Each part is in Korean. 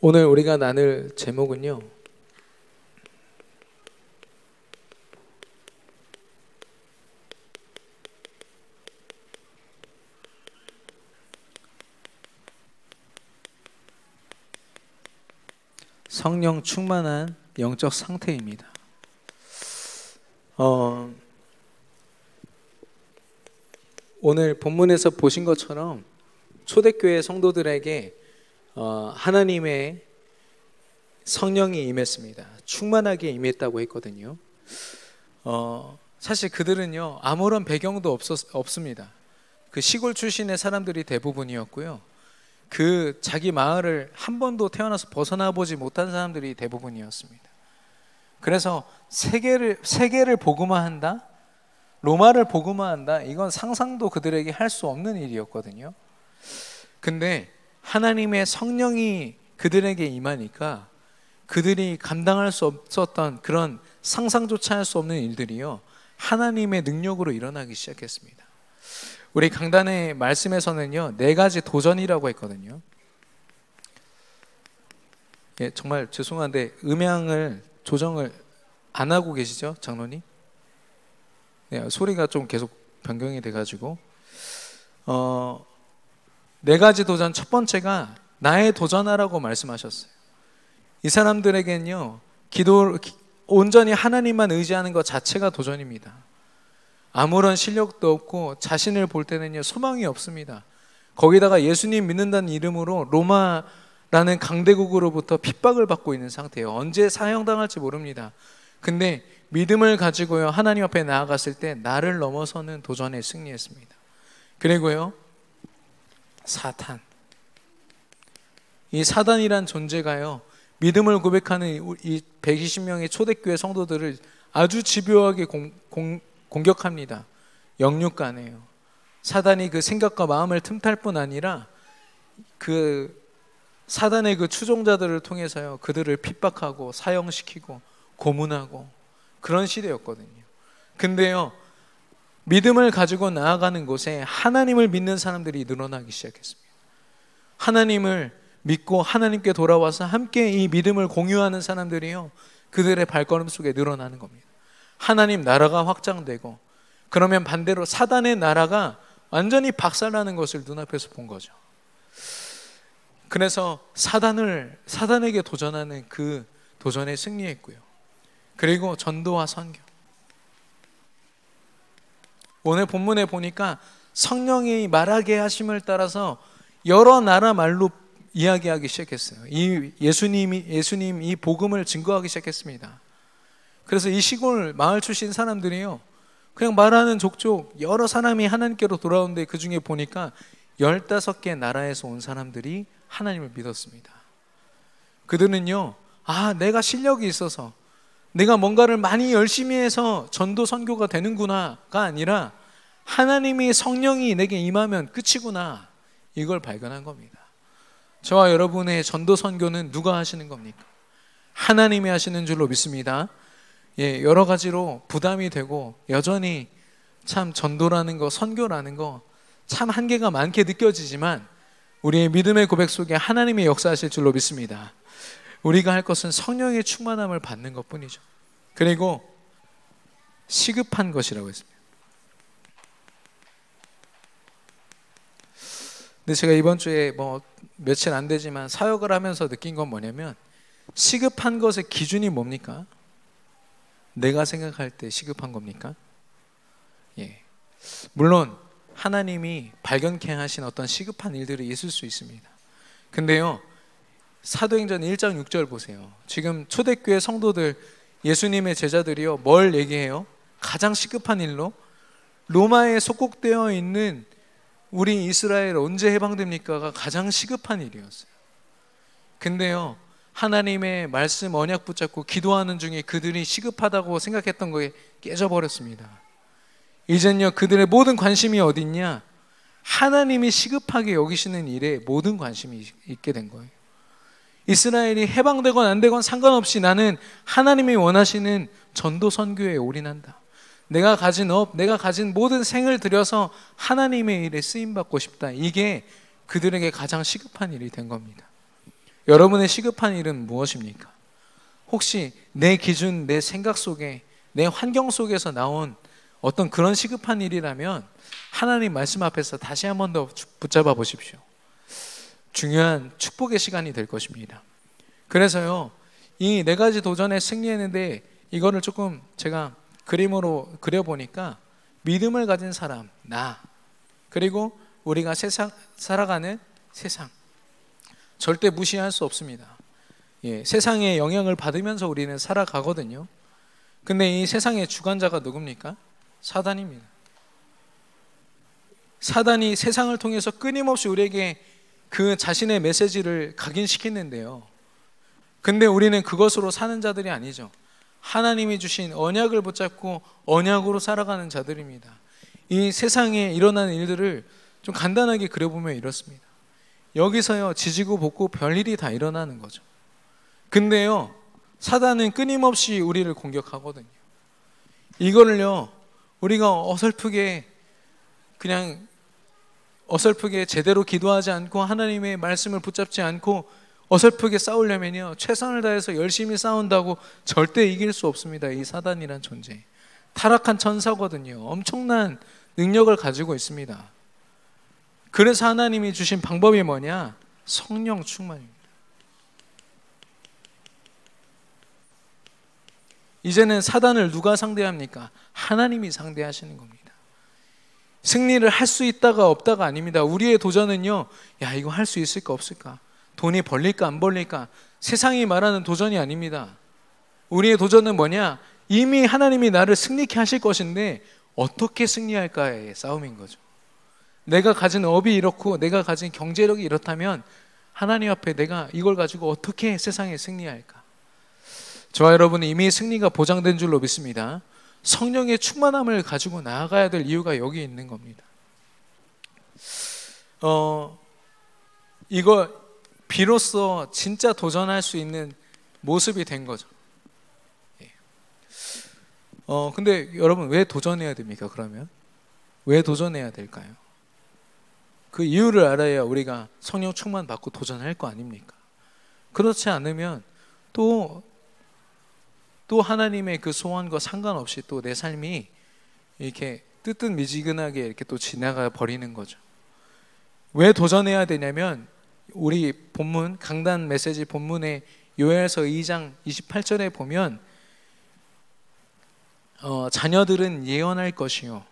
오늘 우리가 나눌 제목은요, 성령 충만한 영적 상태입니다. 오늘 본문에서 보신 것처럼 초대교회 성도들에게 하나님의 성령이 임했습니다. 충만하게 임했다고 했거든요. 사실 그들은요, 아무런 배경도 없습니다. 그 시골 출신의 사람들이 대부분이었고요. 그 자기 마을을 한 번도 태어나서 벗어나 보지 못한 사람들이 대부분이었습니다. 그래서 세계를 복음화한다, 로마를 복음화한다, 이건 상상도 그들에게 할 수 없는 일이었거든요. 근데 하나님의 성령이 그들에게 임하니까 그들이 감당할 수 없었던 그런 상상조차 할 수 없는 일들이요, 하나님의 능력으로 일어나기 시작했습니다. 우리 강단의 말씀에서는요, 4가지 도전이라고 했거든요. 예, 정말 죄송한데 음향을 조정을 안 하고 계시죠, 장로님? 네, 소리가 좀 계속 변경이 돼가지고 4가지 도전. 첫 번째가 나의 도전하라고 말씀하셨어요. 이 사람들에게는요, 온전히 하나님만 의지하는 것 자체가 도전입니다. 아무런 실력도 없고 자신을 볼 때는요, 소망이 없습니다. 거기다가 예수님 믿는다는 이름으로 로마라는 강대국으로부터 핍박을 받고 있는 상태예요. 언제 사형당할지 모릅니다. 근데 믿음을 가지고요, 하나님 앞에 나아갔을 때 나를 넘어서는 도전에 승리했습니다. 그리고요, 사탄. 이 사단이란 존재가요, 믿음을 고백하는 이 120명의 초대교회 성도들을 아주 집요하게 공격합니다. 영육간에요. 사단이 그 생각과 마음을 틈탈 뿐 아니라 그 사단의 그 추종자들을 통해서요, 그들을 핍박하고 사형시키고 고문하고 그런 시대였거든요. 근데요, 믿음을 가지고 나아가는 곳에 하나님을 믿는 사람들이 늘어나기 시작했습니다. 하나님을 믿고 하나님께 돌아와서 함께 이 믿음을 공유하는 사람들이요, 그들의 발걸음 속에 늘어나는 겁니다. 하나님 나라가 확장되고, 그러면 반대로 사단의 나라가 완전히 박살나는 것을 눈앞에서 본 거죠. 그래서 사단에게 도전하는 그 도전에 승리했고요. 그리고 전도와 선교. 오늘 본문에 보니까 성령이 말하게 하심을 따라서 여러 나라 말로 이야기하기 시작했어요. 이 예수님 이 복음을 증거하기 시작했습니다. 그래서 이 시골 마을 출신 사람들이요, 그냥 말하는 족족 여러 사람이 하나님께로 돌아오는데, 그 중에 보니까 15개 나라에서 온 사람들이 하나님을 믿었습니다. 그들은요, 내가 실력이 있어서 내가 뭔가를 많이 열심히 해서 전도 선교가 되는구나가 아니라 하나님이 성령이 내게 임하면 끝이구나, 이걸 발견한 겁니다. 저와 여러분의 전도 선교는 누가 하시는 겁니까? 하나님이 하시는 줄로 믿습니다. 예, 여러 가지로 부담이 되고 여전히 참 전도라는 거, 선교라는 거 참 한계가 많게 느껴지지만 우리의 믿음의 고백 속에 하나님이 역사하실 줄로 믿습니다. 우리가 할 것은 성령의 충만함을 받는 것뿐이죠. 그리고 시급한 것이라고 했습니다. 근데 제가 이번 주에 며칠 안 되지만 사역을 하면서 느낀 건 뭐냐면, 시급한 것의 기준이 뭡니까? 내가 생각할 때 시급한 겁니까? 예. 물론 하나님이 발견케 하신 어떤 시급한 일들이 있을 수 있습니다. 근데요, 사도행전 1장 6절 보세요. 지금 초대교회 성도들, 예수님의 제자들이요, 뭘 얘기해요? 가장 시급한 일로 로마에 속국되어 있는 우리 이스라엘 언제 해방됩니까가 가장 시급한 일이었어요. 근데요, 하나님의 말씀 언약 붙잡고 기도하는 중에 그들이 시급하다고 생각했던 거에 깨져버렸습니다. 이젠요, 그들의 모든 관심이 어딨냐? 하나님이 시급하게 여기시는 일에 모든 관심이 있게 된 거예요. 이스라엘이 해방되건 안 되건 상관없이 나는 하나님이 원하시는 전도 선교에 올인한다. 내가 가진 내가 가진 모든 생을 들여서 하나님의 일에 쓰임받고 싶다. 이게 그들에게 가장 시급한 일이 된 겁니다. 여러분의 시급한 일은 무엇입니까? 혹시 내 기준, 내 생각 속에, 내 환경 속에서 나온 어떤 그런 시급한 일이라면 하나님 말씀 앞에서 다시 한 번 더 붙잡아 보십시오. 중요한 축복의 시간이 될 것입니다. 그래서요, 이 네 가지 도전에 승리했는데 이거를 조금 제가 그림으로 그려보니까 믿음을 가진 사람, 나, 그리고 우리가 살아가는 세상, 절대 무시할 수 없습니다. 세상의 영향을 받으면서 우리는 살아가거든요. 근데 이 세상의 주관자가 누굽니까? 사단입니다. 사단이 세상을 통해서 끊임없이 우리에게 그 자신의 메시지를 각인시키는데요. 근데 우리는 그것으로 사는 자들이 아니죠. 하나님이 주신 언약을 붙잡고 언약으로 살아가는 자들입니다. 이 세상에 일어나는 일들을 좀 간단하게 그려보면 이렇습니다. 여기서요, 지지고 볶고 별일이 다 일어나는 거죠. 근데요, 사단은 끊임없이 우리를 공격하거든요. 이거를요, 우리가 어설프게 제대로 기도하지 않고 하나님의 말씀을 붙잡지 않고 어설프게 싸우려면요, 최선을 다해서 열심히 싸운다고 절대 이길 수 없습니다. 이 사단이란 존재, 타락한 천사거든요. 엄청난 능력을 가지고 있습니다. 그래서 하나님이 주신 방법이 뭐냐? 성령 충만입니다. 이제는 사단을 누가 상대합니까? 하나님이 상대하시는 겁니다. 승리를 할 수 있다가 없다가 아닙니다. 우리의 도전은요, 야, 이거 할 수 있을까 없을까? 돈이 벌릴까 안 벌릴까? 세상이 말하는 도전이 아닙니다. 우리의 도전은 뭐냐? 이미 하나님이 나를 승리케 하실 것인데 어떻게 승리할까의 싸움인 거죠. 내가 가진 업이 이렇고 내가 가진 경제력이 이렇다면 하나님 앞에 내가 이걸 가지고 어떻게 세상에 승리할까? 저와 여러분은 이미 승리가 보장된 줄로 믿습니다. 성령의 충만함을 가지고 나아가야 될 이유가 여기 있는 겁니다. 이거 비로소 진짜 도전할 수 있는 모습이 된 거죠. 근데 여러분, 왜 도전해야 됩니까? 그러면 왜 도전해야 될까요? 그 이유를 알아야 우리가 성령 충만 받고 도전할 거 아닙니까? 그렇지 않으면 또 하나님의 그 소원과 상관없이 또 내 삶이 이렇게 뜨뜻미지근하게 이렇게 또 지나가 버리는 거죠. 왜 도전해야 되냐면 우리 본문, 강단 메시지 본문의 요엘서 2장 28절에 보면 자녀들은 예언할 것이요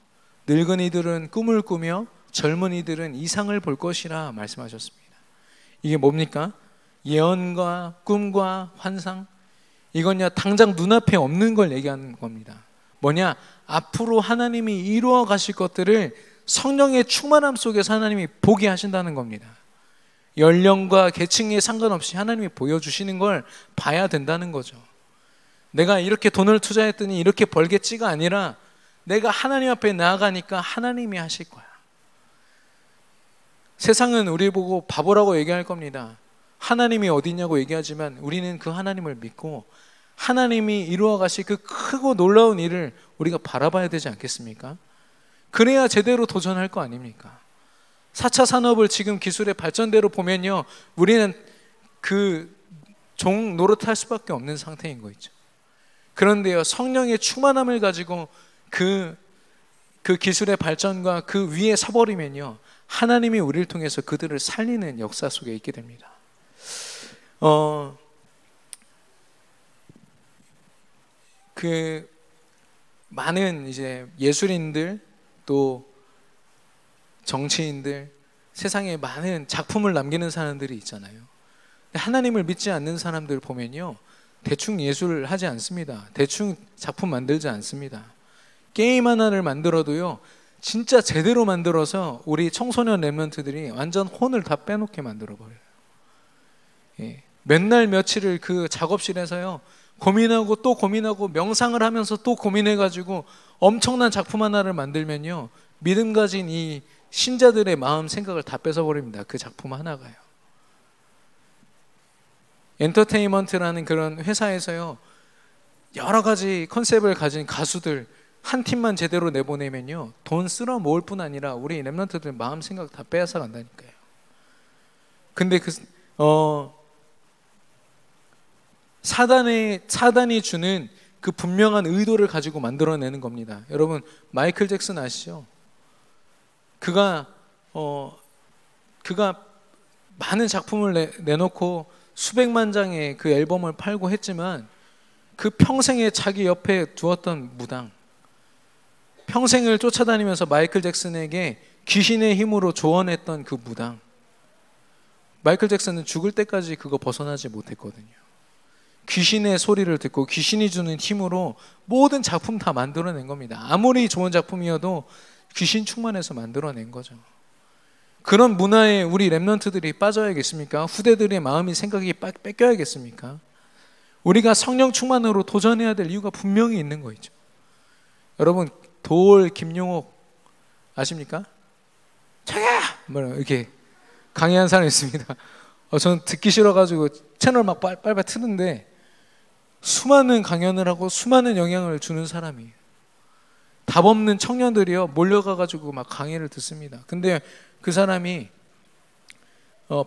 늙은이들은 꿈을 꾸며 젊은이들은 이상을 볼 것이라 말씀하셨습니다. 이게 뭡니까? 예언과 꿈과 환상, 이건요, 당장 눈앞에 없는 걸 얘기하는 겁니다. 뭐냐? 앞으로 하나님이 이루어 가실 것들을 성령의 충만함 속에서 하나님이 보게 하신다는 겁니다. 연령과 계층에 상관없이 하나님이 보여주시는 걸 봐야 된다는 거죠. 내가 이렇게 돈을 투자했더니 이렇게 벌겠지가 아니라 내가 하나님 앞에 나아가니까 하나님이 하실 거야. 세상은 우리 보고 바보라고 얘기할 겁니다. 하나님이 어디 있냐고 얘기하지만 우리는 그 하나님을 믿고 하나님이 이루어 가실 그 크고 놀라운 일을 우리가 바라봐야 되지 않겠습니까? 그래야 제대로 도전할 거 아닙니까? 4차 산업을 지금 기술의 발전대로 보면요, 우리는 그 종 노릇할 수밖에 없는 상태인 거 있죠. 그런데요, 성령의 충만함을 가지고 그 기술의 발전과 그 위에 서버리면요, 하나님이 우리를 통해서 그들을 살리는 역사 속에 있게 됩니다. 그 많은 이제 예술인들, 또 정치인들, 세상에 많은 작품을 남기는 사람들이 있잖아요. 하나님을 믿지 않는 사람들 보면요, 대충 예술을 하지 않습니다. 대충 작품 만들지 않습니다. 게임 하나를 만들어도요, 진짜 제대로 만들어서 우리 청소년 랩런트들이 완전 혼을 다 빼놓게 만들어버려요. 맨날 며칠을 그 작업실에서요, 고민하고 또 고민하고 명상을 하면서 또 고민해가지고 엄청난 작품 하나를 만들면요, 믿음 가진 이 신자들의 마음 생각을 다 뺏어버립니다. 그 작품 하나가요. 엔터테인먼트라는 그런 회사에서요, 여러 가지 컨셉을 가진 가수들 한 팀만 제대로 내보내면요, 돈 쓸어 모을 뿐 아니라 우리 랩런트들 마음 생각 다 빼앗아 간다니까요. 근데 사단이 주는 그 분명한 의도를 가지고 만들어내는 겁니다. 여러분, 마이클 잭슨 아시죠? 그가 많은 작품을 내놓고 수백만 장의 그 앨범을 팔고 했지만 그 평생에 자기 옆에 두었던 무당, 평생을 쫓아다니면서 마이클 잭슨에게 귀신의 힘으로 조언했던 그 무당, 마이클 잭슨은 죽을 때까지 그거 벗어나지 못했거든요. 귀신의 소리를 듣고 귀신이 주는 힘으로 모든 작품 다 만들어낸 겁니다. 아무리 좋은 작품이어도 귀신 충만해서 만들어낸 거죠. 그런 문화에 우리 랩런트들이 빠져야겠습니까? 후대들의 마음이 생각이 뺏겨야겠습니까? 우리가 성령 충만으로 도전해야 될 이유가 분명히 있는 거죠. 여러분, 도올 김용옥 아십니까? 자기야! 이렇게 강의한 사람이 있습니다. 저는 듣기 싫어가지고 채널 막 빨빨 트는데 수많은 강연을 하고 수많은 영향을 주는 사람이에요. 답 없는 청년들이요 몰려가가지고 막 강의를 듣습니다. 근데 그 사람이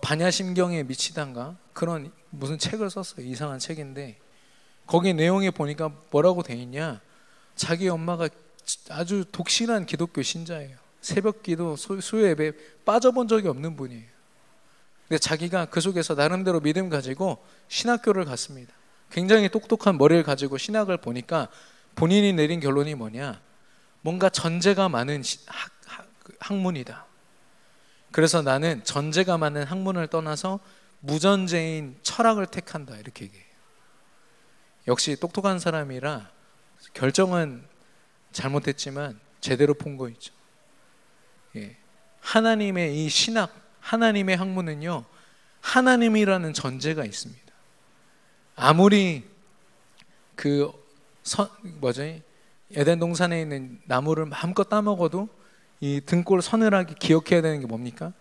반야심경에 미치단가 그런 무슨 책을 썼어요. 이상한 책인데 거기 내용에 보니까 뭐라고 돼 있냐, 자기 엄마가 아주 독실한 기독교 신자예요. 새벽기도 수요예배 빠져본 적이 없는 분이에요. 근데 자기가 그 속에서 나름대로 믿음 가지고 신학교를 갔습니다. 굉장히 똑똑한 머리를 가지고 신학을 보니까 본인이 내린 결론이 뭐냐, 뭔가 전제가 많은 학문이다. 그래서 나는 전제가 많은 학문을 떠나서 무전제인 철학을 택한다, 이렇게 얘기해요. 역시 똑똑한 사람이라 결정은 잘못했지만 제대로 본 거 있죠. 예. 하나님의 이 신학, 하나님의 학문은요, 하나님이라는 전제가 있습니다. 아무리 에덴 동산에 있는 나무를 마음껏 따먹어도 이 등골 서늘하게 기억해야 되는 게 뭡니까?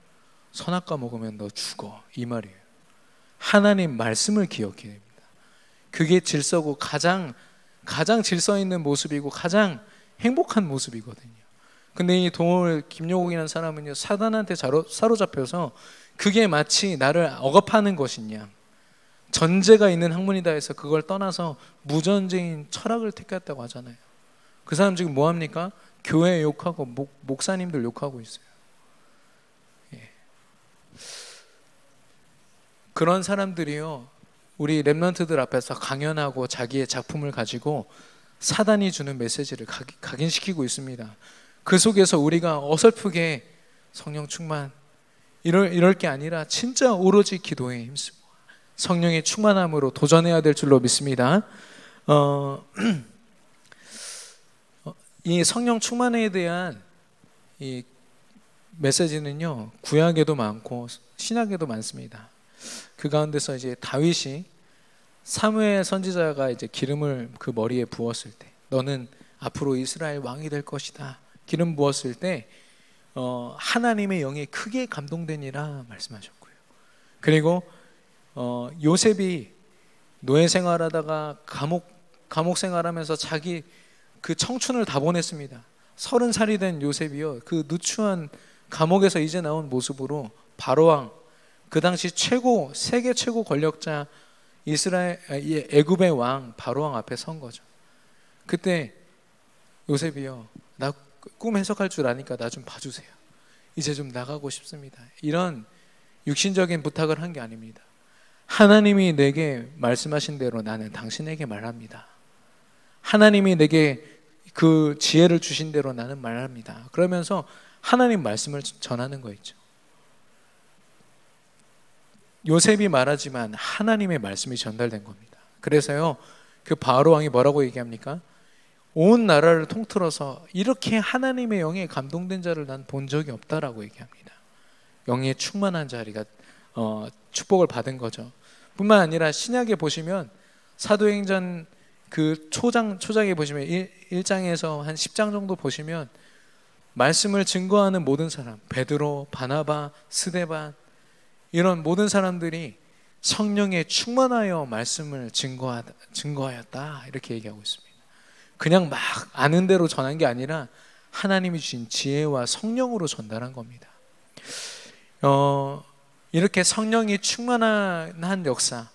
선악과 먹으면 너 죽어, 이 말이에요. 하나님 말씀을 기억해야 됩니다. 그게 질서고 가장 질서 있는 모습이고 가장 행복한 모습이거든요. 근데 이 동월 김용옥이라는 사람은요, 사단한테 사로잡혀서 그게 마치 나를 억압하는 것이냐, 전제가 있는 학문이다 해서 그걸 떠나서 무전제인 철학을 택했다고 하잖아요. 그 사람 지금 뭐합니까? 교회 욕하고 목사님들 욕하고 있어요. 예. 그런 사람들이요, 우리 랩런트들 앞에서 강연하고 자기의 작품을 가지고 사단이 주는 메시지를 각인시키고 있습니다. 그 속에서 우리가 어설프게 성령 충만 이럴 게 아니라 진짜 오로지 기도에 힘쓰고 성령의 충만함으로 도전해야 될 줄로 믿습니다. 이 성령 충만에 대한 이 메시지는요, 구약에도 많고 신약에도 많습니다. 그 가운데서 이제 다윗이 사무엘 선지자가 이제 기름을 그 머리에 부었을 때, 너는 앞으로 이스라엘 왕이 될 것이다, 기름 부었을 때 하나님의 영에 크게 감동되니라 말씀하셨고요. 그리고 요셉이 노예 생활하다가 감옥 생활하면서 자기 그 청춘을 다 보냈습니다. 30살이 된 요셉이요, 그 누추한 감옥에서 이제 나온 모습으로 바로왕, 그 당시 세계 최고 권력자 애굽의 왕 바로왕 앞에 선 거죠. 그때 요셉이요, 나 꿈 해석할 줄 아니까 나 좀 봐주세요. 이제 좀 나가고 싶습니다. 이런 육신적인 부탁을 한 게 아닙니다. 하나님이 내게 말씀하신 대로 나는 당신에게 말합니다. 하나님이 내게 그 지혜를 주신 대로 나는 말합니다. 그러면서 하나님 말씀을 전하는 거 있죠. 요셉이 말하지만 하나님의 말씀이 전달된 겁니다. 그래서요, 그 바로 왕이 뭐라고 얘기합니까? 온 나라를 통틀어서 이렇게 하나님의 영에 감동된 자를 난 본 적이 없다라고 얘기합니다. 영에 충만한 자리가 축복을 받은 거죠. 뿐만 아니라 신약에 보시면 사도행전 그 초장에 보시면 1장에서 한 10장 정도 보시면 말씀을 증거하는 모든 사람, 베드로, 바나바, 스데반, 이런 모든 사람들이 성령에 충만하여 말씀을 증거하였다, 이렇게 얘기하고 있습니다. 그냥 막 아는 대로 전한 게 아니라 하나님이 주신 지혜와 성령으로 전달한 겁니다. 이렇게 성령이 충만한 역사,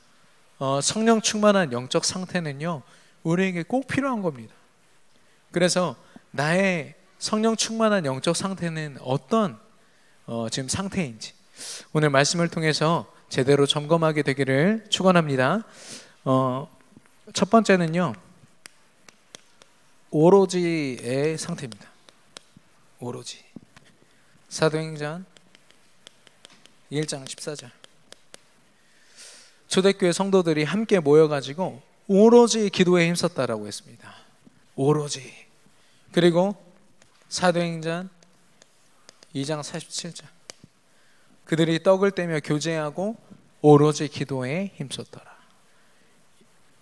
성령 충만한 영적 상태는요, 우리에게 꼭 필요한 겁니다. 그래서 나의 성령 충만한 영적 상태는 어떤 지금 상태인지 오늘 말씀을 통해서 제대로 점검하게 되기를 축원합니다. 첫 번째는요, 오로지의 상태입니다. 오로지. 사도행전 1장 14절. 초대교회 성도들이 함께 모여가지고 오로지 기도에 힘썼다라고 했습니다. 오로지. 그리고 사도행전 2장 47절. 그들이 떡을 떼며 교제하고 오로지 기도에 힘썼더라.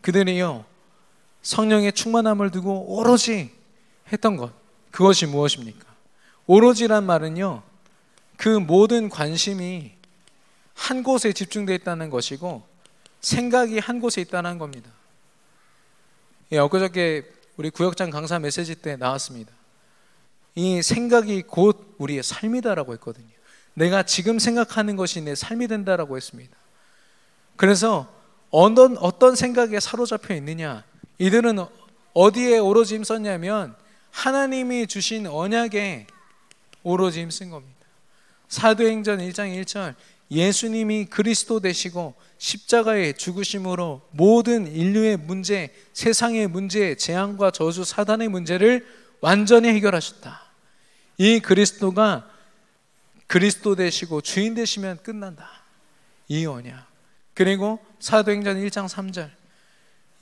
그들이요, 성령의 충만함을 두고 오로지 했던 것, 그것이 무엇입니까? 오로지란 말은요, 그 모든 관심이 한 곳에 집중되어 있다는 것이고 생각이 한 곳에 있다는 겁니다. 엊그저께 우리 구역장 강사 메시지 때 나왔습니다. 이 생각이 곧 우리의 삶이다라고 했거든요. 내가 지금 생각하는 것이 내 삶이 된다라고 했습니다. 그래서 어떤 생각에 사로잡혀 있느냐, 이들은 어디에 오로지 힘썼냐면 하나님이 주신 언약에 오로지 힘쓴 겁니다. 사도행전 1장 1절, 예수님이 그리스도 되시고 십자가의 죽으심으로 모든 인류의 문제, 세상의 문제, 재앙과 저주, 사단의 문제를 완전히 해결하셨다. 이 그리스도가 그리스도 되시고 주인 되시면 끝난다. 이 언약. 그리고 사도행전 1장 3절,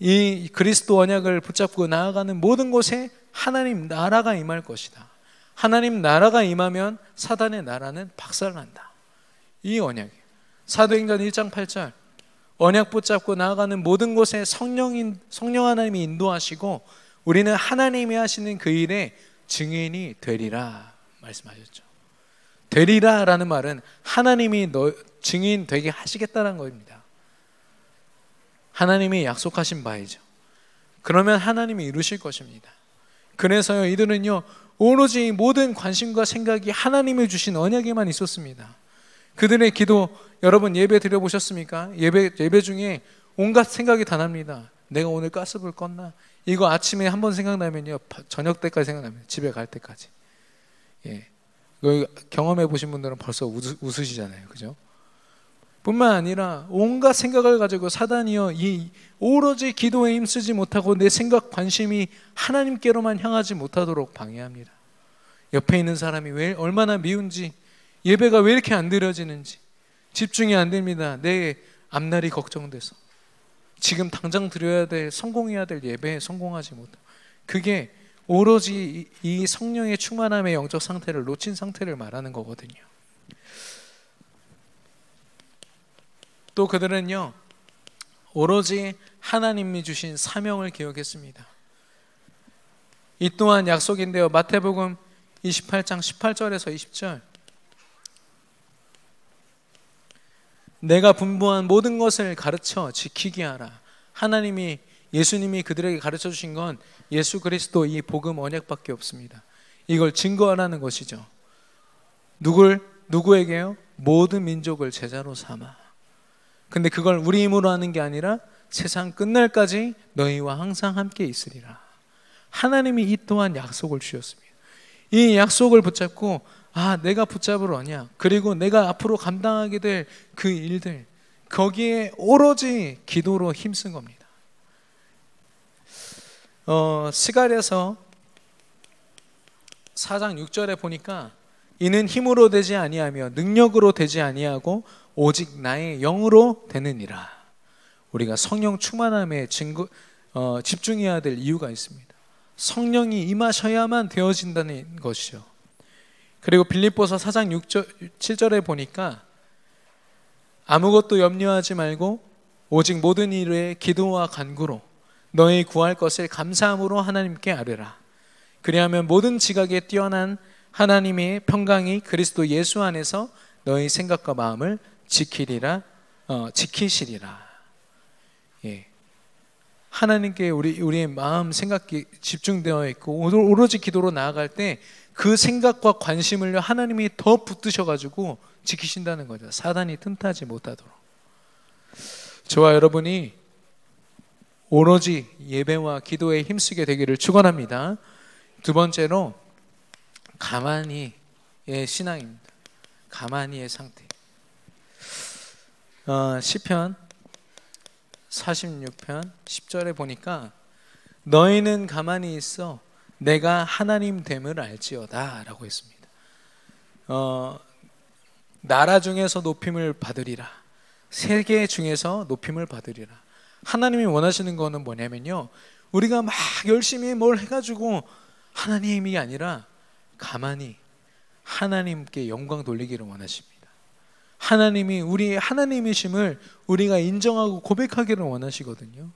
이 그리스도 언약을 붙잡고 나아가는 모든 곳에 하나님 나라가 임할 것이다. 하나님 나라가 임하면 사단의 나라는 박살난다. 이 언약이에요. 사도행전 1장 8절, 언약 붙잡고 나아가는 모든 곳에 성령 하나님이 인도하시고 우리는 하나님이 하시는 그 일에 증인이 되리라 말씀하셨죠. 되리라 라는 말은 하나님이 증인 되게 하시겠다는 겁니다. 하나님이 약속하신 바이죠. 그러면 하나님이 이루실 것입니다. 그래서요, 이들은요, 오로지 모든 관심과 생각이 하나님이 주신 언약에만 있었습니다. 그들의 기도, 여러분 예배 드려보셨습니까? 예배 중에 온갖 생각이 다 납니다. 내가 오늘 가스불 껐나? 이거 아침에 한번 생각나면요, 저녁 때까지 생각납니다. 집에 갈 때까지. 예, 이거 경험해 보신 분들은 벌써 웃으시잖아요, 그죠? 뿐만 아니라 온갖 생각을 가지고 사단이요, 이 오로지 기도에 힘쓰지 못하고 내 생각, 관심이 하나님께로만 향하지 못하도록 방해합니다. 옆에 있는 사람이 왜 얼마나 미운지, 예배가 왜 이렇게 안 드려지는지 집중이 안 됩니다. 내 앞날이 걱정돼서 지금 당장 드려야 될, 성공해야 될 예배에 성공하지 못하고, 그게 오로지 이 성령의 충만함의 영적 상태를 놓친 상태를 말하는 거거든요. 또 그들은요, 오로지 하나님이 주신 사명을 기억했습니다. 이 또한 약속인데요, 마태복음 28장 18절에서 20절, 내가 분부한 모든 것을 가르쳐 지키게 하라. 하나님이, 예수님이 그들에게 가르쳐 주신 건 예수 그리스도 이 복음 언약밖에 없습니다. 이걸 증거하라는 것이죠. 누구에게요? 모든 민족을 제자로 삼아. 근데 그걸 우리 힘으로 하는 게 아니라 세상 끝날까지 너희와 항상 함께 있으리라. 하나님이 이 또한 약속을 주셨습니다. 이 약속을 붙잡고, 내가 붙잡을 언약, 그리고 내가 앞으로 감당하게 될 그 일들, 거기에 오로지 기도로 힘쓴 겁니다. 스가랴서 4장 6절에 보니까 이는 힘으로 되지 아니하며 능력으로 되지 아니하고 오직 나의 영으로 되느니라. 우리가 성령 충만함에 집중해야 될 이유가 있습니다. 성령이 임하셔야만 되어진다는 것이죠. 그리고 빌립보서 4장 7절에 보니까 아무것도 염려하지 말고 오직 모든 일에 기도와 간구로 너희 구할 것을 감사함으로 하나님께 아뢰라. 그리하면 모든 지각에 뛰어난 하나님의 평강이 그리스도 예수 안에서 너희 생각과 마음을 지키시리라. 예. 하나님께 우리의 마음, 생각이 집중되어 있고 오로지 기도로 나아갈 때 그 생각과 관심을 하나님이 더 붙드셔가지고 지키신다는 거죠. 사단이 틈타지 못하도록. 저와 여러분이 오로지 예배와 기도에 힘쓰게 되기를 축원합니다. 두 번째로 가만히의 신앙입니다. 가만히의 상태. 시편 46편 10절에 보니까 너희는 가만히 있어 내가 하나님 됨을 알지어다 라고 했습니다. 나라 중에서 높임을 받으리라. 세계 중에서 높임을 받으리라. 하나님이 원하시는 거는 뭐냐면요, 우리가 막 열심히 뭘 해가지고 하나님이 아니라 가만히 하나님께 영광 돌리기를 원하십니다. 하나님이 우리의 하나님이심을 우리가 인정하고 고백하기를 원하시거든요.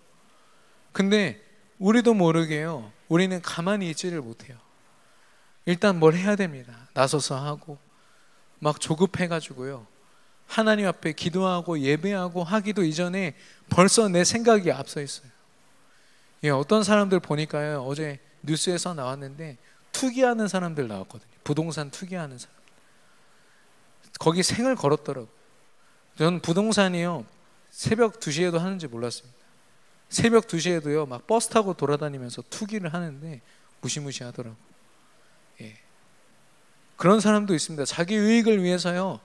근데 우리도 모르게요, 우리는 가만히 있지를 못해요. 일단 뭘 해야 됩니다. 나서서 하고 막 조급해가지고요, 하나님 앞에 기도하고 예배하고 하기도 이전에 벌써 내 생각이 앞서 있어요. 예, 어떤 사람들 보니까요, 어제 뉴스에서 나왔는데 투기하는 사람들 나왔거든요. 부동산 투기하는 사람. 거기 생을 걸었더라고요. 저는 부동산이요, 새벽 2시에도 하는지 몰랐습니다. 새벽 2시에도요 막 버스 타고 돌아다니면서 투기를 하는데 무시무시하더라고요. 예. 그런 사람도 있습니다. 자기 유익을 위해서요,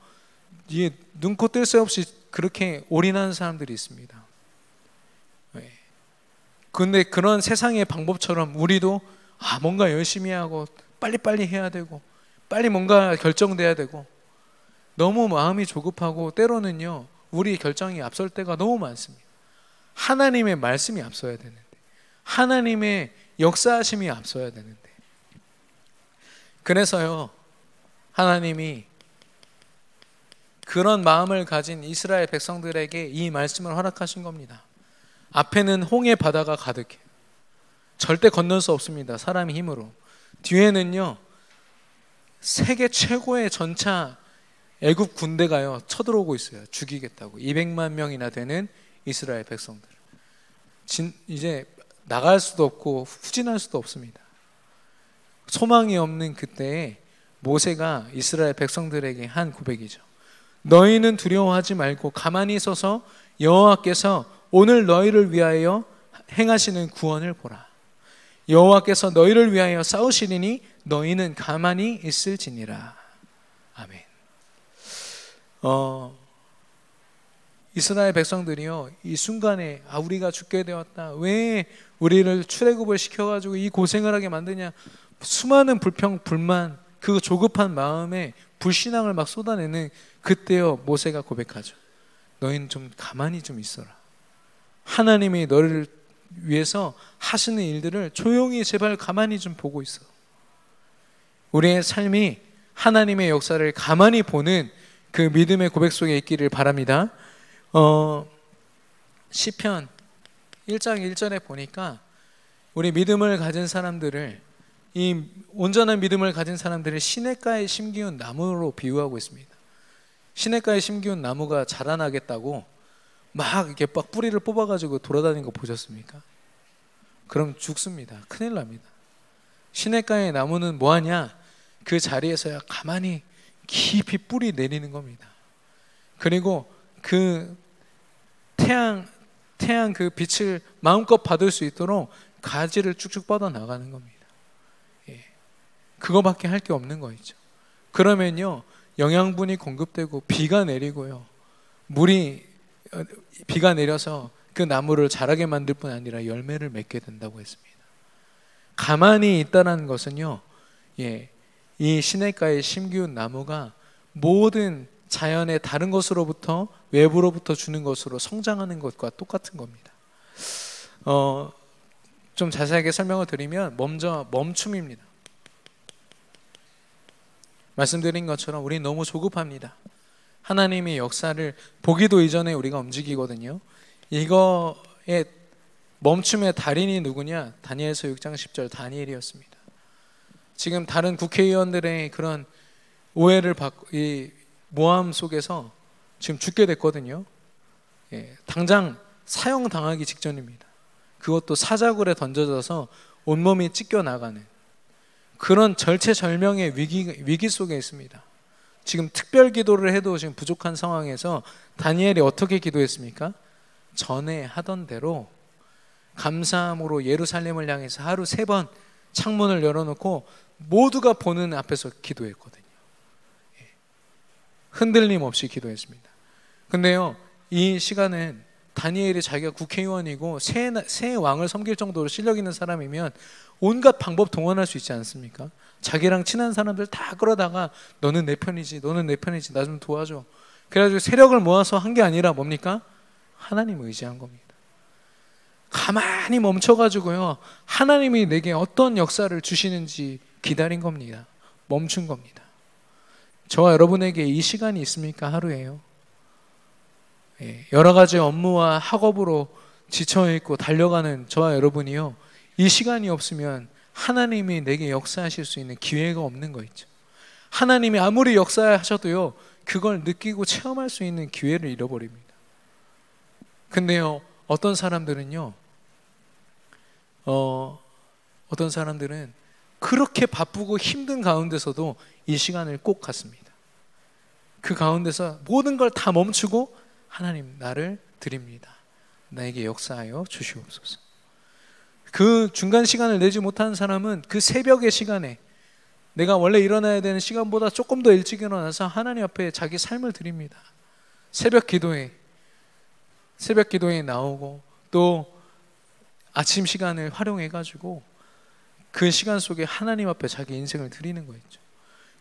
이게 눈코 뜰 새 없이 그렇게 올인하는 사람들이 있습니다. 예. 근데 그런 세상의 방법처럼 우리도 뭔가 열심히 하고 빨리빨리 해야 되고 빨리 뭔가 결정돼야 되고 너무 마음이 조급하고 때로는요 우리 결정이 앞설 때가 너무 많습니다. 하나님의 말씀이 앞서야 되는데, 하나님의 역사하심이 앞서야 되는데, 그래서요 하나님이 그런 마음을 가진 이스라엘 백성들에게 이 말씀을 허락하신 겁니다. 앞에는 홍해 바다가 가득해요. 절대 건널 수 없습니다, 사람의 힘으로. 뒤에는요 세계 최고의 전차 애굽 군대가요 쳐들어오고 있어요. 죽이겠다고. 200만 명이나 되는 이스라엘 백성들. 이제 나갈 수도 없고 후진할 수도 없습니다. 소망이 없는 그때에 모세가 이스라엘 백성들에게 한 고백이죠. 너희는 두려워하지 말고 가만히 서서 여호와께서 오늘 너희를 위하여 행하시는 구원을 보라. 여호와께서 너희를 위하여 싸우시리니 너희는 가만히 있을지니라. 아멘. 이스라엘 백성들이요 이 순간에 우리가 죽게 되었다, 왜 우리를 출애굽을 시켜가지고 이 고생을 하게 만드냐, 수많은 불평 불만, 그 조급한 마음에 불신앙을 막 쏟아내는 그때요 모세가 고백하죠. 너희는 좀 가만히 좀 있어라. 하나님이 너를 위해서 하시는 일들을 조용히 제발 가만히 좀 보고 있어. 우리의 삶이 하나님의 역사를 가만히 보는 그 믿음의 고백 속에 있기를 바랍니다. 시편 1장 1절에 보니까 우리 믿음을 가진 사람들을, 이 온전한 믿음을 가진 사람들을 시냇가에 심기운 나무로 비유하고 있습니다. 시냇가에 심기운 나무가 자라나겠다고 막 이렇게 막 뿌리를 뽑아가지고 돌아다니는 거 보셨습니까? 그럼 죽습니다. 큰일 납니다. 시냇가의 나무는 뭐하냐? 그 자리에서 가만히 깊이 뿌리 내리는 겁니다. 그리고 그 태양 그 빛을 마음껏 받을 수 있도록 가지를 쭉쭉 뻗어 나가는 겁니다. 예. 그거밖에 할 게 없는 거죠. 그러면요 영양분이 공급되고 비가 내리고요, 비가 내려서 그 나무를 자라게 만들 뿐 아니라 열매를 맺게 된다고 했습니다. 가만히 있다는 것은요, 이 시냇가에 심기운 나무가 모든 자연의 다른 것으로부터, 외부로부터 주는 것으로 성장하는 것과 똑같은 겁니다. 좀 자세하게 설명을 드리면 먼저 멈춤입니다. 말씀드린 것처럼 우리 너무 조급합니다. 하나님의 역사를 보기도 이전에 우리가 움직이거든요. 이거의 멈춤의 달인이 누구냐? 다니엘서 6장 10절 다니엘이었습니다. 지금 다른 국회의원들의 그런 오해를 받고 이 모함 속에서 지금 죽게 됐거든요. 당장 사형당하기 직전입니다. 그것도 사자굴에 던져져서 온몸이 찢겨나가는 그런 절체절명의 위기 속에 있습니다. 지금 특별 기도를 해도 지금 부족한 상황에서 다니엘이 어떻게 기도했습니까? 전에 하던 대로 감사함으로 예루살렘을 향해서 하루 3번 창문을 열어놓고 모두가 보는 앞에서 기도했거든요. 흔들림 없이 기도했습니다. 근데요, 이 시간은 다니엘이 자기가 국회의원이고 새 왕을 섬길 정도로 실력 있는 사람이면 온갖 방법 동원할 수 있지 않습니까? 자기랑 친한 사람들 다 끌어다가 너는 내 편이지, 너는 내 편이지, 나 좀 도와줘. 그래가지고 세력을 모아서 한 게 아니라 뭡니까? 하나님을 의지한 겁니다. 가만히 멈춰가지고요, 하나님이 내게 어떤 역사를 주시는지 기다린 겁니다. 멈춘 겁니다. 저와 여러분에게 이 시간이 있습니까? 하루에요. 여러 가지 업무와 학업으로 지쳐있고 달려가는 저와 여러분이요, 이 시간이 없으면 하나님이 내게 역사하실 수 있는 기회가 없는 거 있죠. 하나님이 아무리 역사하셔도요, 그걸 느끼고 체험할 수 있는 기회를 잃어버립니다. 근데요, 어떤 사람들은 그렇게 바쁘고 힘든 가운데서도 이 시간을 꼭 갖습니다. 그 가운데서 모든 걸 다 멈추고 하나님, 나를 드립니다. 나에게 역사하여 주시옵소서. 그 중간 시간을 내지 못한 사람은 그 새벽의 시간에 내가 원래 일어나야 되는 시간보다 조금 더 일찍 일어나서 하나님 앞에 자기 삶을 드립니다. 새벽 기도에 나오고 또 아침 시간을 활용해가지고 그 시간 속에 하나님 앞에 자기 인생을 드리는 거 있죠.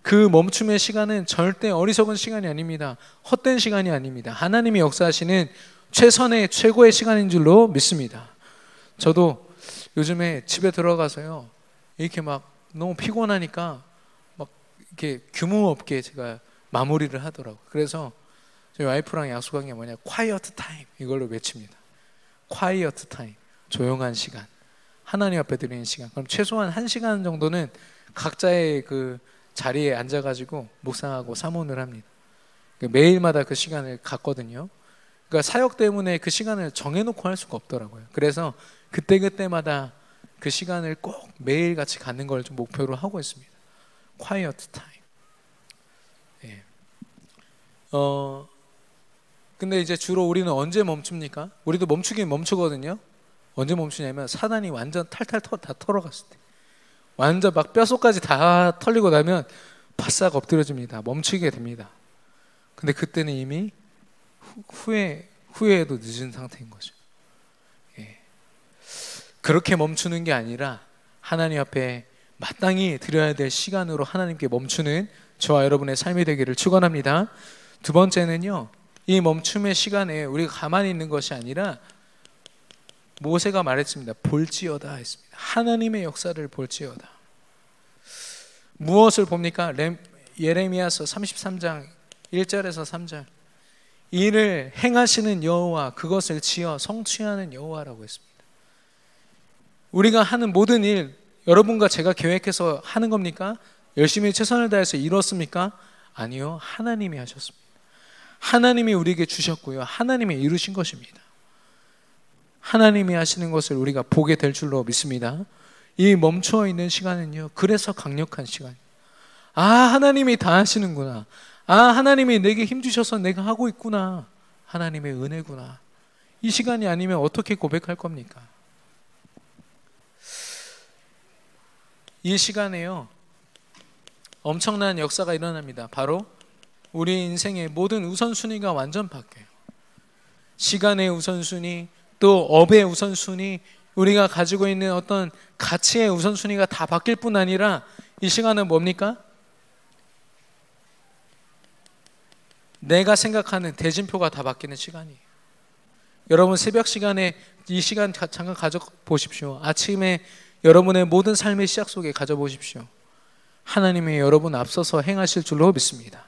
그 멈춤의 시간은 절대 어리석은 시간이 아닙니다. 헛된 시간이 아닙니다. 하나님이 역사하시는 최선의 최고의 시간인 줄로 믿습니다. 저도 요즘에 집에 들어가서요, 이렇게 막 너무 피곤하니까 막 이렇게 규모 없게 제가 마무리를 하더라고요. 그래서 저희 와이프랑 약속한 게 뭐냐, quiet time 이걸로 외칩니다. quiet time, 조용한 시간, 하나님 앞에 드리는 시간. 그럼 최소한 1시간 정도는 각자의 그 자리에 앉아가지고 묵상하고 사모를 합니다. 매일마다 그 시간을 갖거든요. 그러니까 사역 때문에 그 시간을 정해놓고 할 수가 없더라고요. 그래서 그때마다 그 시간을 꼭 매일 같이 갖는 걸 좀 목표로 하고 있습니다. quiet time. 예. 근데 이제 주로 우리는 언제 멈춥니까? 우리도 멈추긴 멈추거든요. 언제 멈추냐면 사단이 완전 탈탈 다 털어갔을 때, 완전 막 뼛속까지 다 털리고 나면 바싹 엎드려집니다. 멈추게 됩니다. 근데 그때는 이미 후회해도 늦은 상태인 거죠. 예. 그렇게 멈추는 게 아니라 하나님 앞에 마땅히 드려야 될 시간으로 하나님께 멈추는 저와 여러분의 삶이 되기를 축원합니다. 두 번째는요, 이 멈춤의 시간에 우리가 가만히 있는 것이 아니라 모세가 말했습니다. 볼지어다 했습니다. 하나님의 역사를 볼지어다. 무엇을 봅니까? 예레미야서 33장 1절에서 3절. 이를 행하시는 여호와, 그것을 지어 성취하는 여호와라고 했습니다. 우리가 하는 모든 일, 여러분과 제가 계획해서 하는 겁니까? 열심히 최선을 다해서 이뤘습니까? 아니요, 하나님이 하셨습니다. 하나님이 우리에게 주셨고요, 하나님이 이루신 것입니다. 하나님이 하시는 것을 우리가 보게 될 줄로 믿습니다. 이 멈춰 있는 시간은요, 그래서 강력한 시간이에요. 아, 하나님이 다 하시는구나. 아, 하나님이 내게 힘 주셔서 내가 하고 있구나. 하나님의 은혜구나. 이 시간이 아니면 어떻게 고백할 겁니까? 이 시간에요, 엄청난 역사가 일어납니다. 바로 우리 인생의 모든 우선순위가 완전 바뀌어요. 시간의 우선순위, 또 업의 우선순위, 우리가 가지고 있는 어떤 가치의 우선순위가 다 바뀔 뿐 아니라 이 시간은 뭡니까? 내가 생각하는 대진표가 다 바뀌는 시간이에요. 여러분 새벽 시간에 이 시간 잠깐 가져보십시오. 아침에 여러분의 모든 삶의 시작 속에 가져보십시오. 하나님이 여러분 앞서서 행하실 줄로 믿습니다.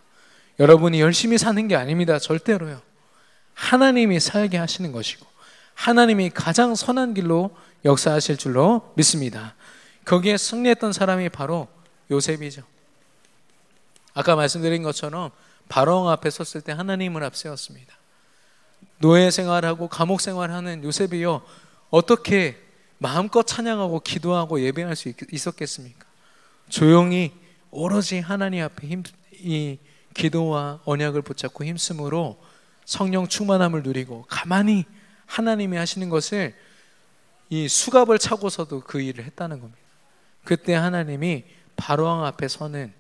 여러분이 열심히 사는 게 아닙니다. 절대로요. 하나님이 살게 하시는 것이고 하나님이 가장 선한 길로 역사하실 줄로 믿습니다. 거기에 승리했던 사람이 바로 요셉이죠. 아까 말씀드린 것처럼 바로왕 앞에 섰을 때 하나님을 앞세웠습니다. 노예 생활하고 감옥 생활하는 요셉이요, 어떻게 마음껏 찬양하고 기도하고 예배할 수 있었겠습니까? 조용히 오로지 하나님 앞에 이 기도와 언약을 붙잡고 힘쓰므로 성령 충만함을 누리고 가만히 하나님이 하시는 것을 이 수갑을 차고서도 그 일을 했다는 겁니다. 그때 하나님이 바로왕 앞에 서는,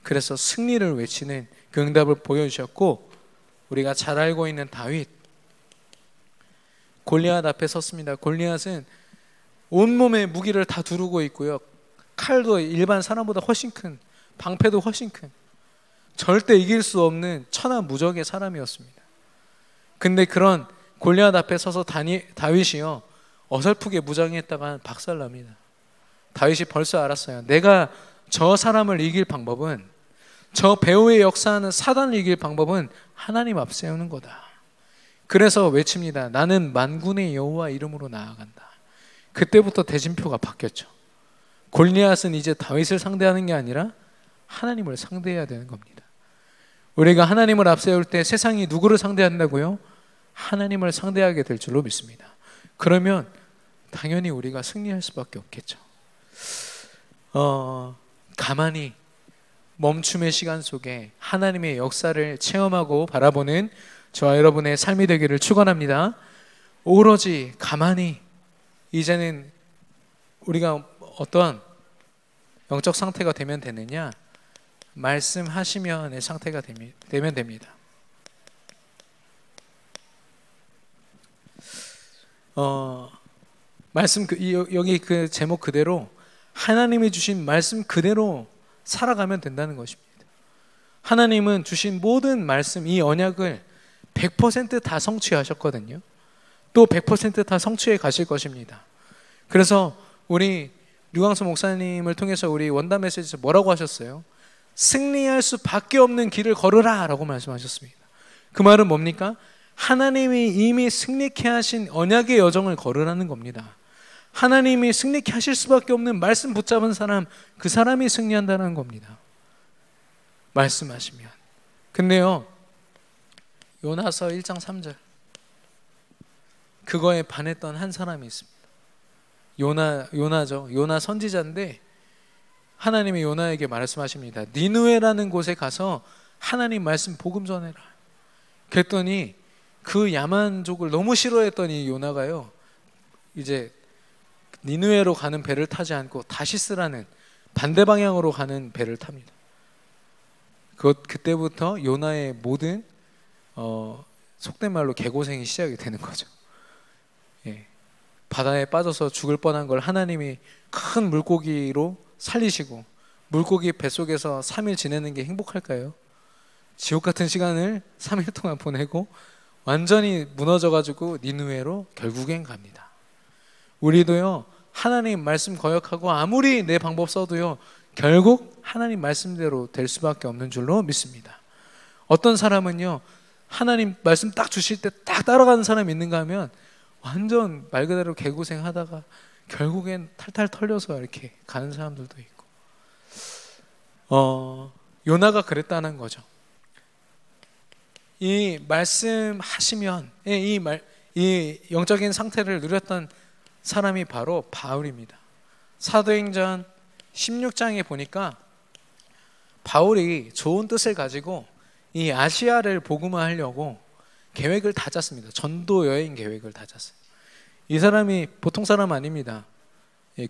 그래서 승리를 외치는 그 응답을 보여주셨고, 우리가 잘 알고 있는 다윗, 골리앗 앞에 섰습니다. 골리앗은 온몸에 무기를 다 두르고 있고요, 칼도 일반 사람보다 훨씬 큰, 방패도 훨씬 큰, 절대 이길 수 없는 천하무적의 사람이었습니다. 근데 그런 골리앗 앞에 서서 다윗이요, 어설프게 무장했다가 박살납니다. 다윗이 벌써 알았어요. 내가 저 사람을 이길 방법은, 저 배후의 역사하는 사단을 이길 방법은 하나님 앞세우는 거다. 그래서 외칩니다. 나는 만군의 여호와 이름으로 나아간다. 그때부터 대진표가 바뀌었죠. 골리앗은 이제 다윗을 상대하는 게 아니라 하나님을 상대해야 되는 겁니다. 우리가 하나님을 앞세울 때 세상이 누구를 상대한다고요? 하나님을 상대하게 될 줄로 믿습니다. 그러면 당연히 우리가 승리할 수밖에 없겠죠. 가만히 멈춤의 시간 속에 하나님의 역사를 체험하고 바라보는 저와 여러분의 삶이 되기를 축원합니다. 오로지 가만히, 이제는 우리가 어떠한 영적 상태가 되면 되느냐? 말씀하시면의 상태가 되면 됩니다. 말씀 여기 그 제목 그대로 하나님이 주신 말씀 그대로 살아가면 된다는 것입니다. 하나님은 주신 모든 말씀, 이 언약을 100% 다 성취하셨거든요. 또 100% 다 성취해 가실 것입니다. 그래서 우리 류광수 목사님을 통해서 우리 원담 메시지에서 뭐라고 하셨어요? 승리할 수밖에 없는 길을 걸으라 라고 말씀하셨습니다. 그 말은 뭡니까? 하나님이 이미 승리케 하신 언약의 여정을 걸으라는 겁니다. 하나님이 승리케 하실 수밖에 없는 말씀 붙잡은 사람, 그 사람이 승리한다는 겁니다. 말씀하시면. 근데요, 요나서 1장 3절 그거에 반했던 한 사람이 있습니다. 요나죠. 요나 선지자인데 하나님이 요나에게 말씀하십니다. 니느웨라는 곳에 가서 하나님 말씀 복음 전해라. 그랬더니 그 야만족을 너무 싫어했던 이 요나가요, 이제 니느웨로 가는 배를 타지 않고 다시스라는 반대 방향으로 가는 배를 탑니다. 그때부터 요나의 모든 속된 말로 개고생이 시작이 되는 거죠. 예. 바다에 빠져서 죽을 뻔한 걸 하나님이 큰 물고기로 살리시고, 물고기 뱃속에서 3일 지내는 게 행복할까요? 지옥 같은 시간을 3일 동안 보내고 완전히 무너져가지고 니느웨로 결국엔 갑니다. 우리도요, 하나님 말씀 거역하고 아무리 내 방법 써도요, 결국 하나님 말씀대로 될 수밖에 없는 줄로 믿습니다. 어떤 사람은요, 하나님 말씀 딱 주실 때 딱 따라가는 사람이 있는가 하면 완전 말 그대로 개고생 하다가 결국엔 탈탈 털려서 이렇게 가는 사람들도 있고, 요나가 그랬다는 거죠. 이 말씀하시면 이 영적인 상태를 누렸던 사람이 바로 바울입니다. 사도행전 16장에 보니까 바울이 좋은 뜻을 가지고 이 아시아를 복음화하려고 계획을 다 짰습니다. 전도 여행 계획을 다 짰어요. 이 사람이 보통 사람 아닙니다.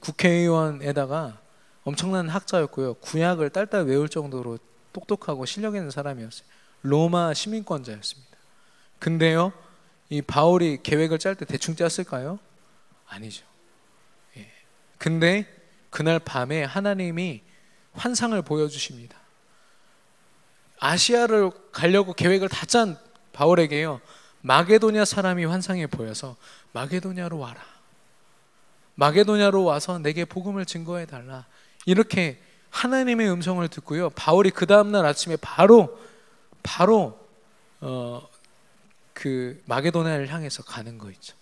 국회의원에다가 엄청난 학자였고요, 구약을 딸딸 외울 정도로 똑똑하고 실력 있는 사람이었어요. 로마 시민권자였습니다. 근데요, 이 바울이 계획을 짤 때 대충 짰을까요? 아니죠. 예. 근데 그날 밤에 하나님이 환상을 보여주십니다. 아시아를 가려고 계획을 다 짠 바울에게요, 마게도냐 사람이 환상에 보여서 마게도냐로 와라, 마게도냐로 와서 내게 복음을 증거해 달라, 이렇게 하나님의 음성을 듣고요, 바울이 그 다음날 아침에 바로 그 마게도냐를 향해서 가는 거 있죠.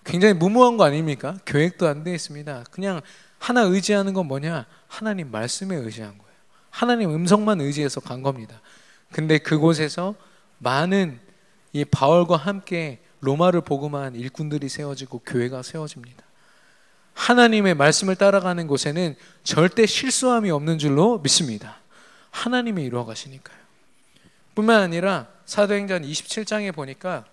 굉장히 무모한 거 아닙니까? 계획도 안 돼 있습니다. 그냥 하나 의지하는 건 뭐냐? 하나님 말씀에 의지한 거예요. 하나님 음성만 의지해서 간 겁니다. 근데 그곳에서 많은 이 바울과 함께 로마를 복음한 일꾼들이 세워지고 교회가 세워집니다. 하나님의 말씀을 따라가는 곳에는 절대 실수함이 없는 줄로 믿습니다. 하나님이 이루어 가시니까요. 뿐만 아니라 사도행전 27장에 보니까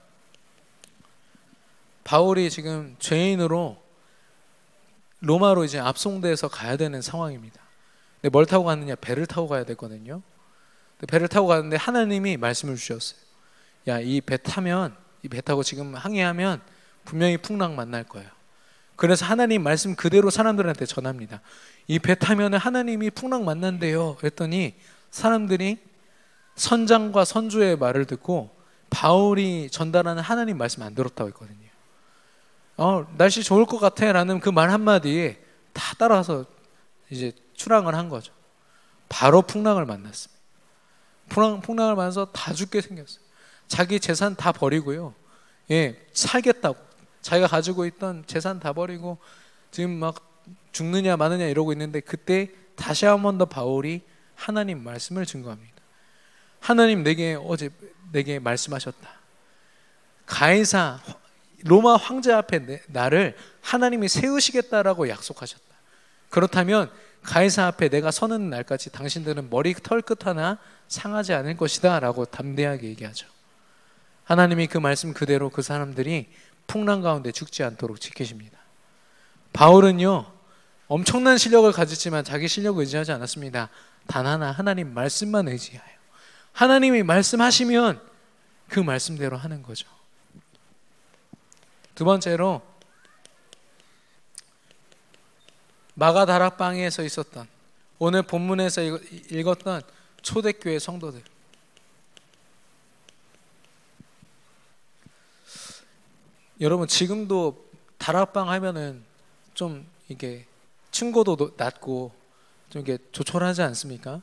바울이 지금 죄인으로 로마로 이제 압송돼서 가야 되는 상황입니다. 근데 뭘 타고 갔느냐? 배를 타고 가야 되거든요. 배를 타고 가는데 하나님이 말씀을 주셨어요. 야, 이 배 타면, 이 배 타고 지금 항해하면 분명히 풍랑 만날 거예요. 그래서 하나님 말씀 그대로 사람들한테 전합니다. 이 배 타면 하나님이 풍랑 만난대요. 그랬더니 사람들이 선장과 선주의 말을 듣고 바울이 전달하는 하나님 말씀 안 들었다고 했거든요. 날씨 좋을 것 같아 라는 그 말 한마디에 다 따라서 이제 출항을 한 거죠. 바로 풍랑을 만났습니다. 풍랑을 만나서 다 죽게 생겼어요. 자기 재산 다 버리고요. 살겠다고 자기가 가지고 있던 재산 다 버리고 지금 막 죽느냐 마느냐 이러고 있는데, 그때 다시 한 번 더 바울이 하나님 말씀을 증거합니다. 하나님 어제 내게 말씀하셨다. 가이사 로마 황제 앞에 나를 하나님이 세우시겠다라고 약속하셨다. 그렇다면 가이사 앞에 내가 서는 날까지 당신들은 머리 털끝 하나 상하지 않을 것이다 라고 담대하게 얘기하죠. 하나님이 그 말씀 그대로 그 사람들이 풍랑 가운데 죽지 않도록 지키십니다. 바울은요, 엄청난 실력을 가졌지만 자기 실력을 의지하지 않았습니다. 단 하나, 하나님 말씀만 의지하여 하나님이 말씀하시면 그 말씀대로 하는 거죠. 두 번째로, 마가 다락방에서 있었던, 오늘 본문에서 읽었던 초대교회 성도들. 여러분, 지금도 다락방 하면은 좀 이게 층고도 낮고 좀 이게 조촐하지 않습니까?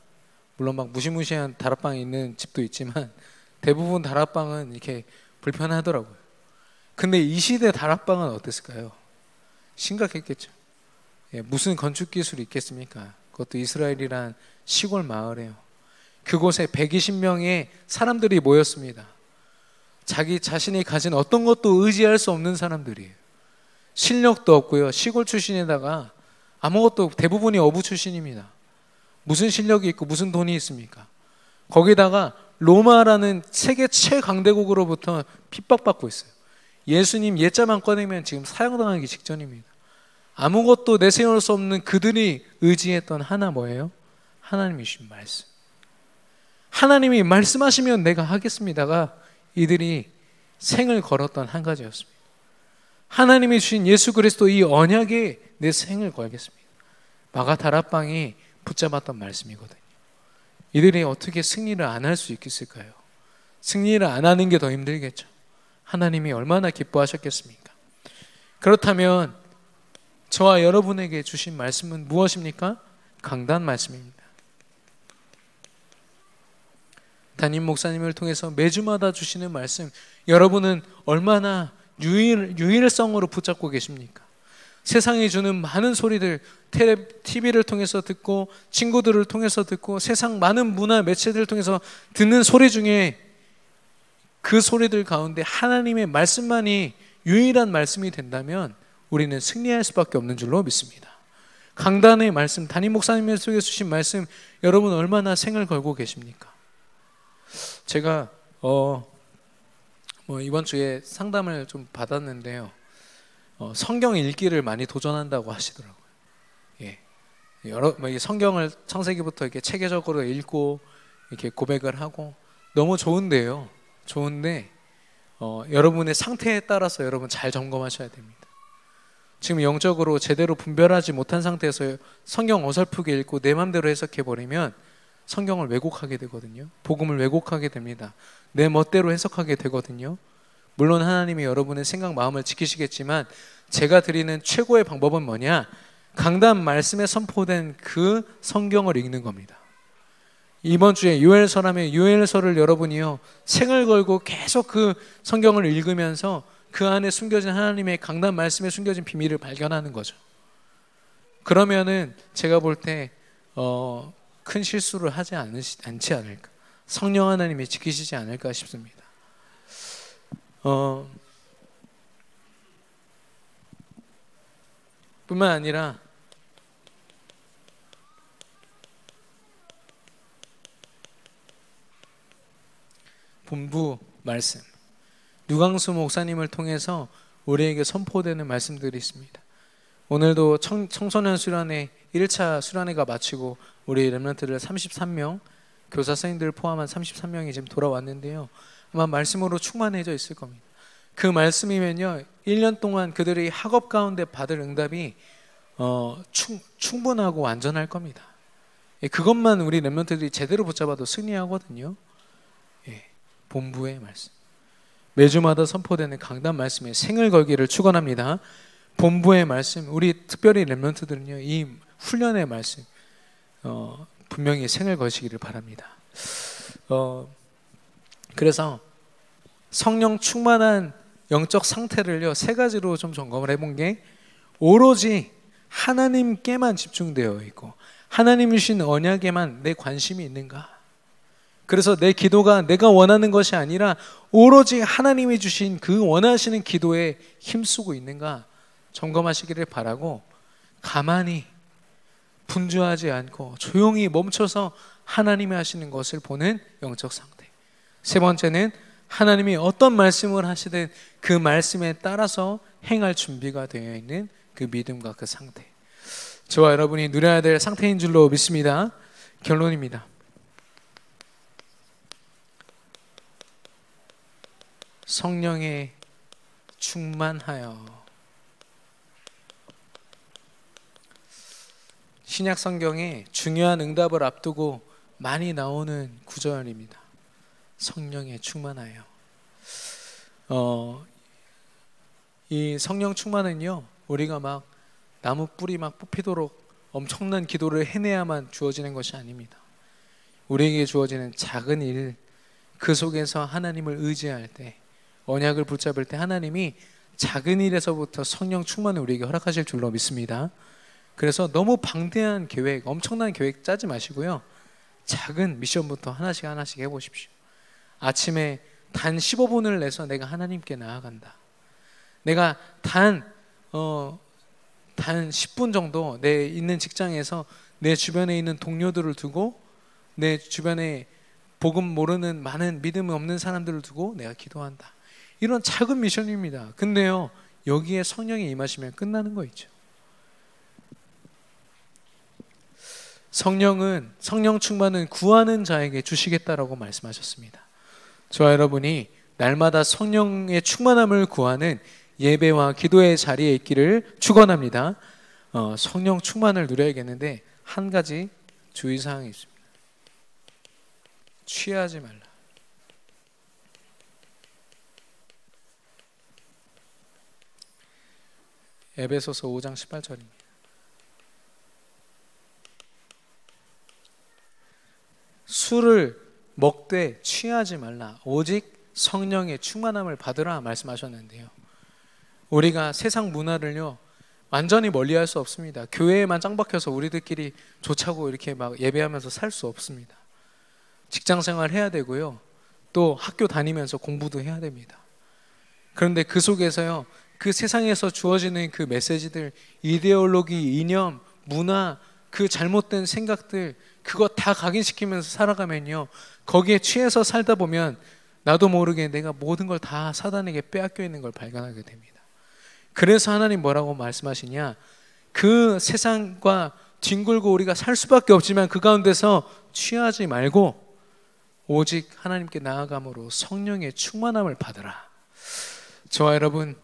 물론 막 무시무시한 다락방이 있는 집도 있지만 대부분 다락방은 이렇게 불편하더라고요. 근데 이 시대 다락방은 어땠을까요? 심각했겠죠. 무슨 건축 기술이 있겠습니까? 그것도 이스라엘이란 시골 마을이에요. 그곳에 120명의 사람들이 모였습니다. 자기 자신이 가진 어떤 것도 의지할 수 없는 사람들이에요. 실력도 없고요. 시골 출신에다가 아무것도, 대부분이 어부 출신입니다. 무슨 실력이 있고 무슨 돈이 있습니까? 거기다가 로마라는 세계 최강대국으로부터 핍박받고 있어요. 예수님 예자만 꺼내면 지금 사형당하기 직전입니다. 아무것도 내세울 수 없는 그들이 의지했던 하나 뭐예요? 하나님이 주신 말씀. 하나님이 말씀하시면 내가 하겠습니다가 이들이 생을 걸었던 한 가지였습니다. 하나님이 주신 예수 그리스도 이 언약에 내 생을 걸겠습니다. 마가 다락방이 붙잡았던 말씀이거든요. 이들이 어떻게 승리를 안 할 수 있겠을까요? 승리를 안 하는 게 더 힘들겠죠. 하나님이 얼마나 기뻐하셨겠습니까? 그렇다면 저와 여러분에게 주신 말씀은 무엇입니까? 강단 말씀입니다. 담임 목사님을 통해서 매주마다 주시는 말씀, 여러분은 얼마나 유일성으로 붙잡고 계십니까? 세상이 주는 많은 소리들, TV를 통해서 듣고 친구들을 통해서 듣고 세상 많은 문화 매체들을 통해서 듣는 소리 중에 그 소리들 가운데 하나님의 말씀만이 유일한 말씀이 된다면 우리는 승리할 수밖에 없는 줄로 믿습니다. 강단의 말씀, 담임 목사님을 속에 주신 말씀, 여러분 얼마나 생을 걸고 계십니까? 제가 이번 주에 상담을 좀 받았는데요. 성경 읽기를 많이 도전한다고 하시더라고요. 성경을 창세기부터 이렇게 체계적으로 읽고 이렇게 고백을 하고 너무 좋은데요. 좋은데 여러분의 상태에 따라서 여러분 잘 점검하셔야 됩니다. 지금 영적으로 제대로 분별하지 못한 상태에서 성경 어설프게 읽고 내 맘대로 해석해 버리면 성경을 왜곡하게 되거든요. 복음을 왜곡하게 됩니다. 내 멋대로 해석하게 되거든요. 물론 하나님이 여러분의 생각 마음을 지키시겠지만 제가 드리는 최고의 방법은 뭐냐? 강단 말씀에 선포된 그 성경을 읽는 겁니다. 이번 주에 요엘서라면 요엘서를 여러분이요 생을 걸고 계속 그 성경을 읽으면서 그 안에 숨겨진 하나님의 강단 말씀에 숨겨진 비밀을 발견하는 거죠. 그러면은 제가 볼 때 큰 실수를 하지 않지 않을까, 성령 하나님이 지키시지 않을까 싶습니다. 뿐만 아니라 본부 말씀, 유광수 목사님을 통해서 우리에게 선포되는 말씀들이 있습니다. 오늘도 청소년 수련회 1차 수련회가 마치고 우리 렘넌트들 33명, 교사 선생님들 포함한 33명이 지금 돌아왔는데요. 아마 말씀으로 충만해져 있을 겁니다. 그 말씀이면요, 1년 동안 그들이 학업 가운데 받을 응답이 충분하고 완전할 겁니다. 그것만 우리 렘넌트들이 제대로 붙잡아도 승리하거든요. 본부의 말씀, 매주마다 선포되는 강단 말씀에 생을 걸기를 축원합니다. 본부의 말씀, 우리 특별히 렘넌트들은요, 이 훈련의 말씀 분명히 생을 거시기를 바랍니다. 그래서 성령 충만한 영적 상태를요, 세 가지로 좀 점검을 해본 게, 오로지 하나님께만 집중되어 있고 하나님 주신 언약에만 내 관심이 있는가. 그래서 내 기도가 내가 원하는 것이 아니라 오로지 하나님이 주신 그 원하시는 기도에 힘쓰고 있는가 점검하시기를 바라고, 가만히 분주하지 않고 조용히 멈춰서 하나님이 하시는 것을 보는 영적 상태. 세 번째는 하나님이 어떤 말씀을 하시든 그 말씀에 따라서 행할 준비가 되어 있는 그 믿음과 그 상태. 저와 여러분이 누려야 될 상태인 줄로 믿습니다. 결론입니다. 성령에 충만하여. 신약 성경에 중요한 응답을 앞두고 많이 나오는 구절입니다. 성령에 충만하여. 이 성령 충만은요, 우리가 막 나무 뿌리 막 뽑히도록 엄청난 기도를 해내야만 주어지는 것이 아닙니다. 우리에게 주어지는 작은 일, 그 속에서 하나님을 의지할 때, 언약을 붙잡을 때 하나님이 작은 일에서부터 성령 충만을 우리에게 허락하실 줄로 믿습니다. 그래서 너무 방대한 계획, 엄청난 계획 짜지 마시고요, 작은 미션부터 하나씩 하나씩 해보십시오. 아침에 단 15분을 내서 내가 하나님께 나아간다. 내가 단 10분 정도 내 있는 직장에서 내 주변에 있는 동료들을 두고, 내 주변에 복음 모르는 많은 믿음 없는 사람들을 두고 내가 기도한다. 이런 작은 미션입니다. 근데요, 여기에 성령이 임하시면 끝나는 거 있죠. 성령 충만은 구하는 자에게 주시겠다라고 말씀하셨습니다. 저와 여러분이 날마다 성령의 충만함을 구하는 예배와 기도의 자리에 있기를 축원합니다. 성령 충만을 누려야겠는데 한 가지 주의사항이 있습니다. 취하지 말라. 에베소서 5장 18절입니다. 술을 먹되 취하지 말라. 오직 성령의 충만함을 받으라 말씀하셨는데요. 우리가 세상 문화를요, 완전히 멀리할 수 없습니다. 교회에만 짱 박혀서 우리들끼리 좋자고 이렇게 막 예배하면서 살 수 없습니다. 직장생활 해야 되고요, 또 학교 다니면서 공부도 해야 됩니다. 그런데 그 속에서요, 그 세상에서 주어지는 그 메시지들, 이데올로기, 이념, 문화, 그 잘못된 생각들, 그거 다 각인시키면서 살아가면요, 거기에 취해서 살다 보면 나도 모르게 내가 모든 걸 다 사단에게 빼앗겨 있는 걸 발견하게 됩니다. 그래서 하나님 뭐라고 말씀하시냐, 그 세상과 뒹굴고 우리가 살 수밖에 없지만 그 가운데서 취하지 말고 오직 하나님께 나아감으로 성령의 충만함을 받으라. 저와 여러분,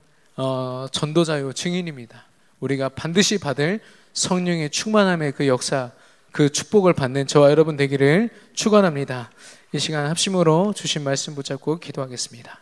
전도자요 증인입니다. 우리가 반드시 받을 성령의 충만함의 그 역사, 그 축복을 받는 저와 여러분 되기를 축원합니다. 이 시간 합심으로 주신 말씀 붙잡고 기도하겠습니다.